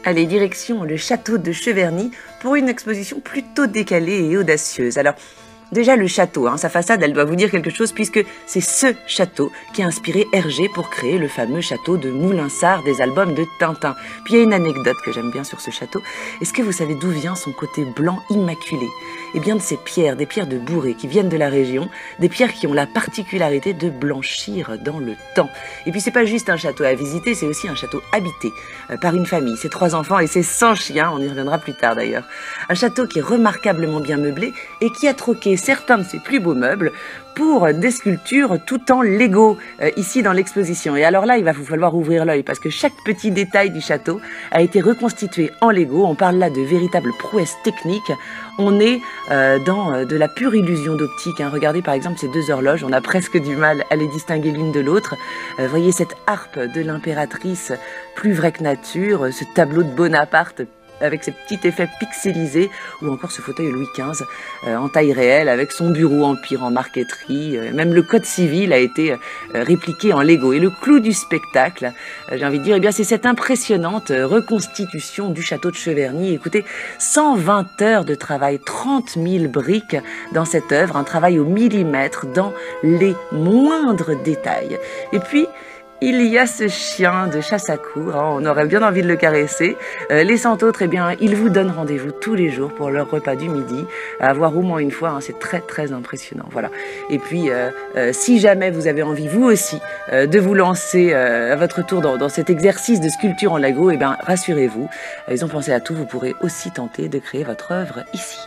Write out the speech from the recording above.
Allez, direction le château de Cheverny pour une exposition plutôt décalée et audacieuse. Alors, déjà le château, sa façade, elle doit vous dire quelque chose puisque c'est ce château qui a inspiré Hergé pour créer le fameux château de Moulinsart des albums de Tintin. Puis il y a une anecdote que j'aime bien sur ce château. Est-ce que vous savez d'où vient son côté blanc immaculé? Eh bien de ces pierres, des pierres de Bourré qui viennent de la région, des pierres qui ont la particularité de blanchir dans le temps. Et puis c'est pas juste un château à visiter, c'est aussi un château habité par une famille, ses 3 enfants et ses 100 chiens, on y reviendra plus tard d'ailleurs. Un château qui est remarquablement bien meublé et qui a troqué certains de ses plus beaux meubles pour des sculptures tout en Lego ici dans l'exposition. Et alors là, il va vous falloir ouvrir l'œil parce que chaque petit détail du château a été reconstitué en Lego. On parle là de véritables prouesses techniques. On est dans de la pure illusion d'optique. Regardez par exemple ces 2 horloges, on a presque du mal à les distinguer l'une de l'autre. Voyez cette harpe de l'impératrice, plus vraie que nature, ce tableau de Bonaparte avec ses petits effets pixelisés, ou encore ce fauteuil Louis XV en taille réelle avec son bureau empire en marqueterie. Même le code civil a été répliqué en Lego. Et le clou du spectacle, j'ai envie de dire, eh bien c'est cette impressionnante reconstitution du château de Cheverny. Écoutez, 120 heures de travail, 30 000 briques dans cette œuvre, un travail au millimètre dans les moindres détails. Et puis, il y a ce chien de chasse à courre, on aurait bien envie de le caresser. Les 100 autres, eh bien, ils vous donnent rendez-vous tous les jours pour leur repas du midi, à voir au moins une fois, c'est très très impressionnant. Voilà. Et puis, si jamais vous avez envie, vous aussi, de vous lancer à votre tour dans cet exercice de sculpture en Lego, eh bien, rassurez-vous, ils ont pensé à tout, vous pourrez aussi tenter de créer votre œuvre ici.